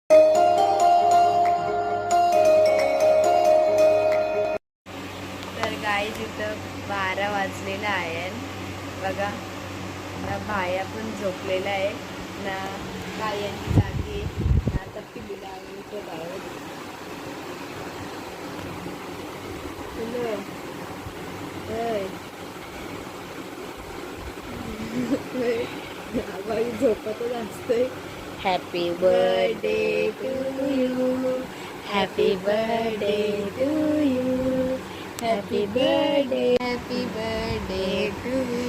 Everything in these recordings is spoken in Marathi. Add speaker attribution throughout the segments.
Speaker 1: तर गाईज इथं 12 वाजलेला आहे बघा ना, भाया पण झोपलेला आहे ना, गायांची जागी ना, आता पिल्लीला आम्ही इथं बाहेर बाई झोपतच असतोय. Happy birthday to you, happy birthday to you, happy birthday, happy birthday to you,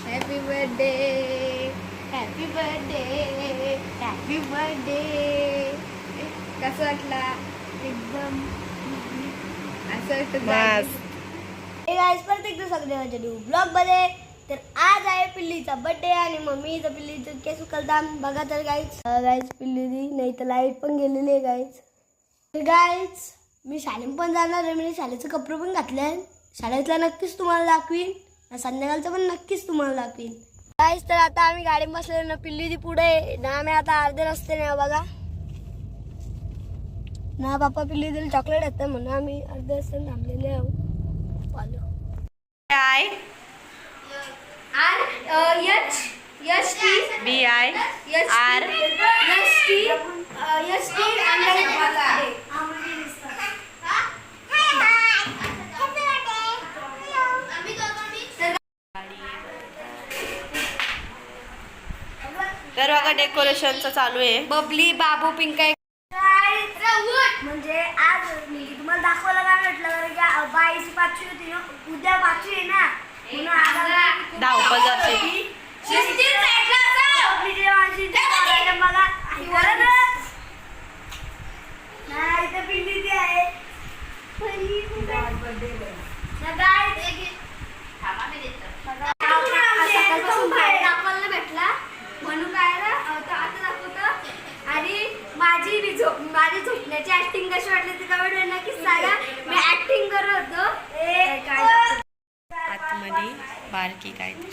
Speaker 1: happy birthday, happy birthday, happy birthday. कसं वाटला? एकदम असं वाटतं.
Speaker 2: गाइस परत एकदा सगळे माझ्या न्यू ब्लॉग मध्ये. तर आज आहे पिल्लीचा बर्थडे आणि मम्मीचा पिल्लीचं केस उकलता बघा. तर गाइस पिल्ली नाही तर लाईट पण गेलेली आहे गाइस. तर गाइस मी शाळेत पण जाणार आहे. मी शाळेचे कपडे पण घातले आहेत. शाळेतला नक्कीच तुम्हाला दाखवीन, संध्याकाळचं पण नक्कीच तुम्हाला दाखवीन गाइस. तर आता आम्ही गाडीत बसलेलो ना, पिल्ली पुढे ना, आम्ही आता अर्धे रस्ते नाही बघा ना. पप्पा पिल्ली दिली चॉकलेट येतं म्हणून आम्ही अर्धे रस्ते थांबलेले आहोत.
Speaker 1: काय BI R तर बघा डेकोरेशनचं चालू आहे.
Speaker 2: बबली बाबू पिंक आहे. म्हणजे आज मी तुम्हाला दाखवायला काय म्हटलं बरं की बाईची 5वी होती ना, उद्या 5वी आहे ना, म्हणून
Speaker 1: धावपळ जाते.
Speaker 2: भेटला म्हणून काय आता दाखवतो. आणि माझी झोपण्याची ऍक्टिंग कशी वाटली ती कमेंट नक्कीच सांगा. मी ऍक्टिंग करत होतो.
Speaker 1: आतमध्ये बारकी काहीतरी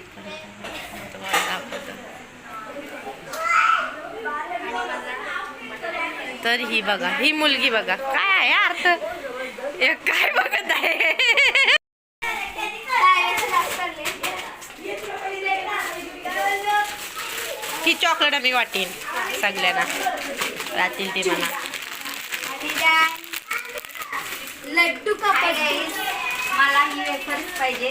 Speaker 1: तर ही बघा, ही मुलगी बघा काय आहे अर्थ, काय बघत आहे. ही चॉकलेट आम्ही वाटेन सगळ्यांना राहतील ते म्हणा.
Speaker 2: लड्डू मला ही वेफर्स पाहिजे.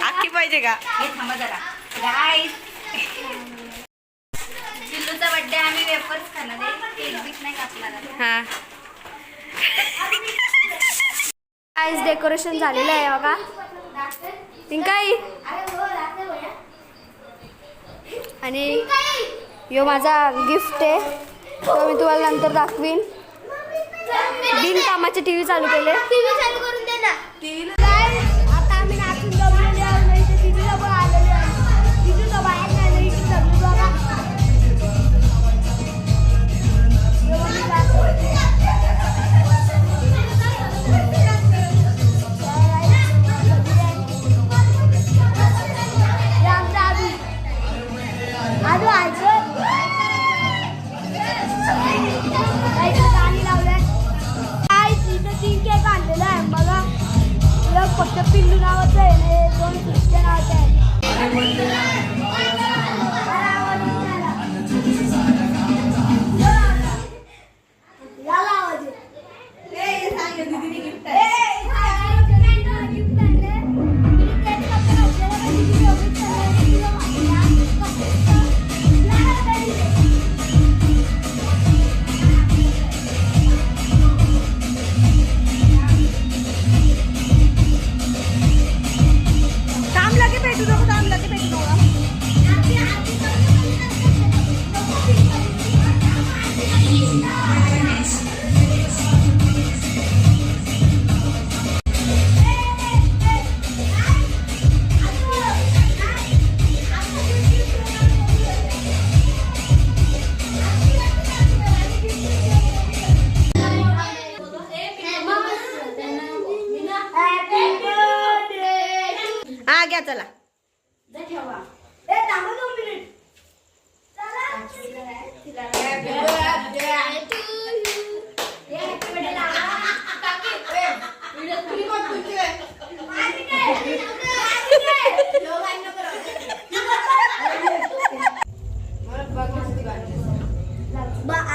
Speaker 1: आखी पाहिजे का?
Speaker 2: हे थांबा जरा गाईस. चिल्लूचा बर्थडे आम्ही वेफर्स खाणार आहे. केक बीक नाही कापणार.
Speaker 1: हा
Speaker 2: गाईस डेकोरेशन झालेलं आहे बघा. पिंकाई आणि यो माझा गिफ्ट आहे, तो मी तुम्हाला नंतर दाखवीन. बिनकामाचे टीव्ही चालू केले. टीव्ही चालू करून दे ना. आता आम्ही नाचून जमलेले आहोत. नाही तर टीव्हीला पण आलेले आहे. टीव्हीचा बाहेर नाही इथे जमलो बघा.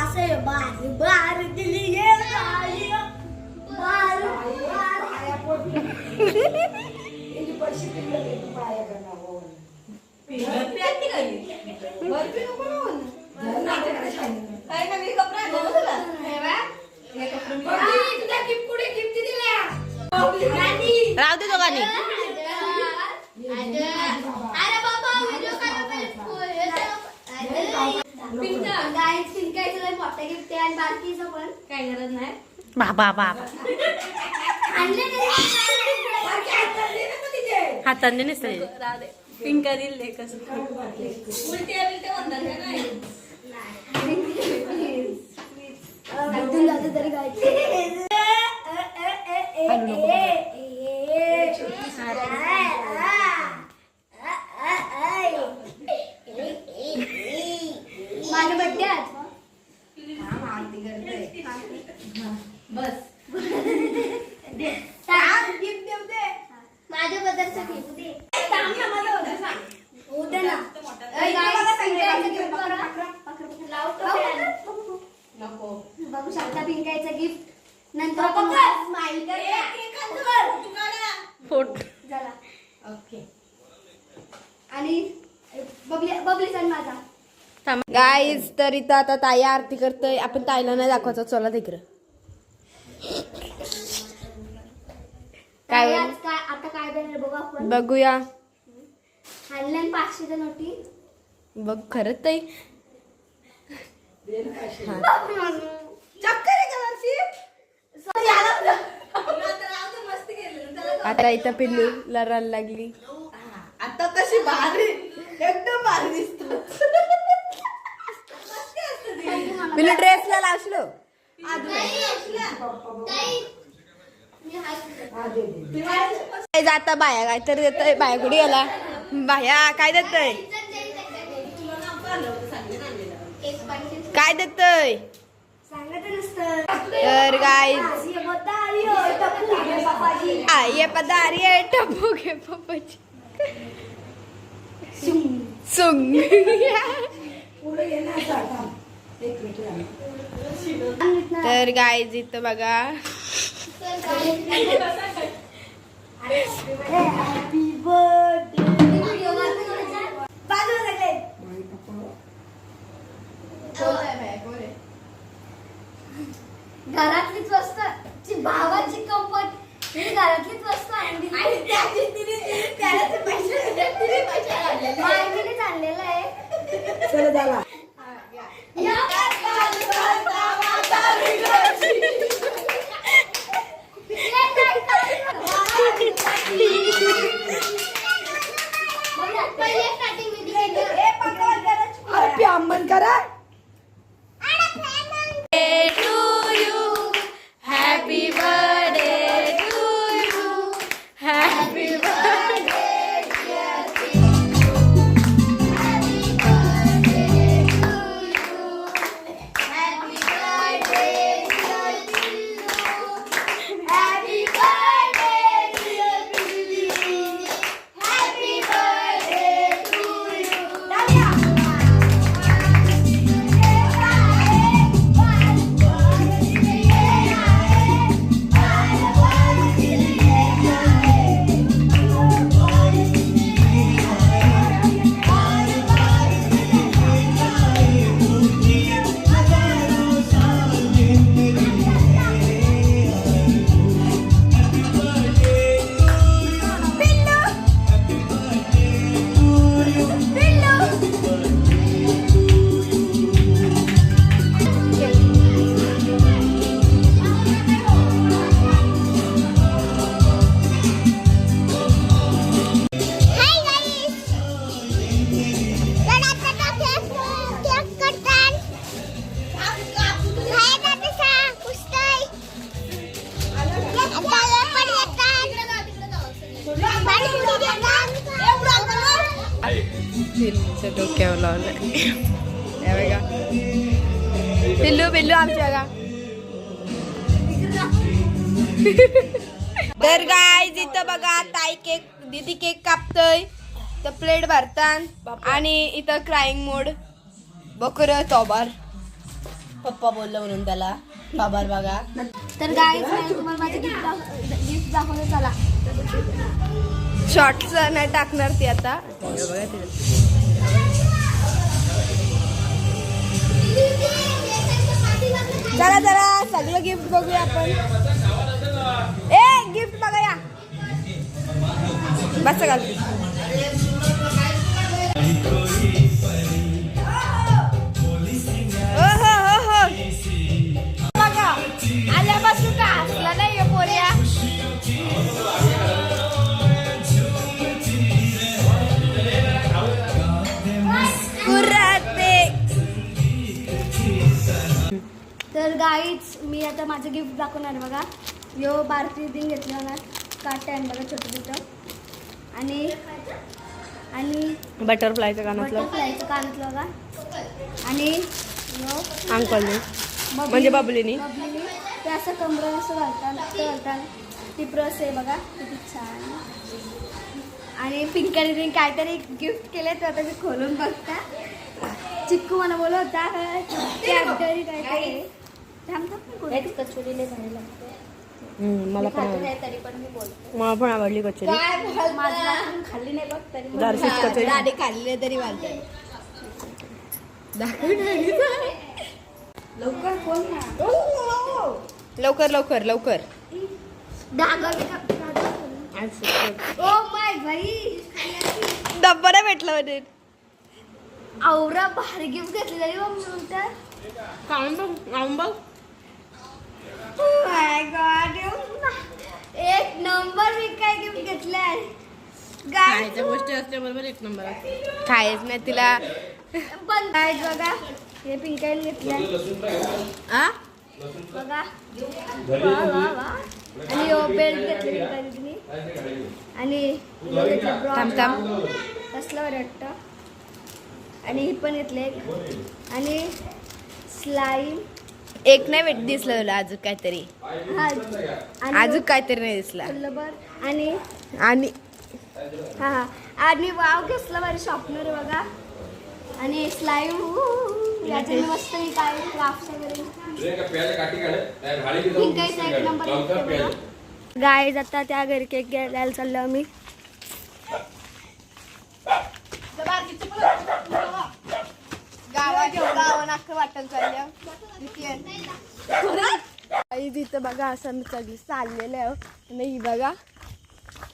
Speaker 2: असे बार बार दिली ये गाली, बार
Speaker 1: राहू दे दोघांनी.
Speaker 2: काय गरज नाही
Speaker 1: बाबा बाबा हाताने नसते.
Speaker 3: पिंका दिले कसं
Speaker 2: तरी काय माझा बड्डे आज
Speaker 3: बस
Speaker 2: माझ्या बद्दलचा गिफ्ट दे उद्या ना बघू शकता पिंकायचं गिफ्ट नंतर स्माइल
Speaker 1: फोट
Speaker 2: झाला ओके आणि बबली सण माझा
Speaker 1: गाईज तर इथं आता ताई आरती करतोय. आपण ताईला नाही दाखवायचं. चला तिकडं काय
Speaker 2: आज काय आता काय देणार बघू आपण
Speaker 1: बघूया.
Speaker 2: ऑनलाईन 500च्या नोटी
Speaker 1: बघ खरंच ताई. आता इथं पिल्लूला रल लागली.
Speaker 3: आता कशी भारी एकदम भारी दिसतो.
Speaker 1: पिल्लू ड्रेसला लावलो. जाता बाया काय तर देतय. बाया कुठे गेला बाया काय देतय काय देतय
Speaker 2: सांगत नसतं
Speaker 1: तर गाईज
Speaker 2: ये
Speaker 1: ये पदारी आहे टपू घे पप्पाची सुंग. तर गाईज इथं बघा
Speaker 2: हॅपी बर्थडे बाजूला सगळे घरातलीच वस्तू ची भावाची कंपत घरातलीच वस्तू आणली आणि त्याचे पैसे माहितीनेच आणलेलं आहे.
Speaker 3: चला झाला अंबन करा.
Speaker 1: Happy birthday to you happy birthday डोक्यावर लावलंय. पिल्लू पिल्लू आमच्या बघा. तर गाईज इथं बघा ताई केक दीदी केक कापतय तर प्लेट भरतान आणि इथं क्राईंग मोड बकर तोबार
Speaker 3: पप्पा बोललो म्हणून त्याला बाबार बघा.
Speaker 2: तर गाईज तुम्हाला माझं गिफ्ट दाखवतो चला.
Speaker 1: शॉर्ट्स नाही टाकणार ती आता. चला चला सगळं गिफ्ट बघूया आपण. ए गिफ्ट बघूया बस घाल. हो बघा आल्यापासून का हसला नाही पोऱ्या.
Speaker 2: तर गाईच मी आता माझं गिफ्ट दाखवणार बघा. यो बारकी दिन घेतला ना काटा आहे बघा छोटं छोटं आणि आणि
Speaker 1: बटरफ्लायचं कानातलं
Speaker 2: बटरफ्लायचं कानातलं बघा. आणि यो
Speaker 1: अंकलने म्हणजे बबलीनी
Speaker 2: ते असं कमरं असं घालतात ती प्रस आहे बघा किती छान. आणि पिंकाने काहीतरी गिफ्ट केले तर आता मी खोलून बघता. चिक्कू मला बोलत होता कॅडबरी काहीतरी कचोरीला जायला लागतं.
Speaker 1: मला
Speaker 2: तरी पण मी बोलतो
Speaker 1: मला पण आवडली कचोरी.
Speaker 2: माझं खाल्ली नाही बघ तरी
Speaker 1: दारशीच कचोरी
Speaker 3: दाढी खाल्ले तरी वाटत.
Speaker 2: लवकर कोण ना
Speaker 1: लवकर लवकर लवकर.
Speaker 2: ओ माय भाई
Speaker 1: डब्बा नाही भेटला म्हणे.
Speaker 2: आवरा भारी गिफ्ट घेतली तरी
Speaker 1: बघ
Speaker 2: माय गॉड एक नंबर मी काय गिफ्ट घेतलाय.
Speaker 3: खायच्या गोष्टी असल्याबरोबर एक नंबर असते.
Speaker 1: खायच नाही तिला.
Speaker 2: पण काय बघा हे पिंकाईन घेतलंय बघा. वा वा वा. आणि बेल्ट घेतली पिंकाईने आणि
Speaker 1: थांब थांब.
Speaker 2: कसलं वाटतं. आणि ही पण घेतले आणि स्लाईम
Speaker 1: एक नाही भेट दिसलं तुला अजून काहीतरी. अजून काहीतरी नाही दिसला.
Speaker 2: रबर आणि
Speaker 1: आणि
Speaker 2: हा हा आणि वाव कसलं भारी शॉपनर बघा. आणि स्लाईम याच्याने मस्त काय क्राफ्ट वगैरे पिंकाईचा एक नंबर. गाईज आता त्या घरी केक घ्यायला चाललो आम्ही.
Speaker 1: गावानं अख्खं वाटण चालल्या. इथं बघा असं मी सगळी चाललेलं आहे. आणि ही बघा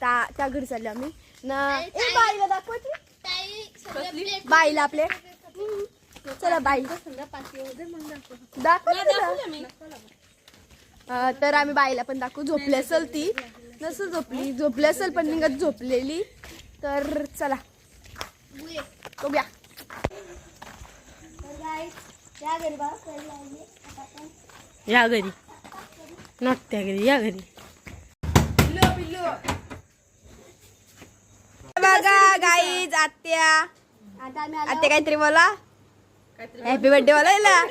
Speaker 1: त्या घरी चाललो आम्ही ना. ए बाईला दाखवायची बाईला आपले. चला बाई दाखव. तर आम्ही बाईला पण दाखवू. झोपली असेल ती नसेल झोपली असेल पण निघत झोपलेली. तर चला बघूया. या घरी नॉट त्या घरी या घरी. बघा गाईज आत्या आत्या काहीतरी बोला. हॅपी बर्थडे बोलायला.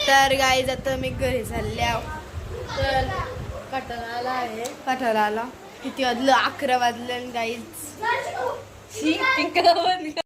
Speaker 1: तर गाईज आता मी घरी चालल्या. तर
Speaker 3: कटाळा आहे.
Speaker 1: कठाला आला. किती वाजलं 11 वाजलं गाईज.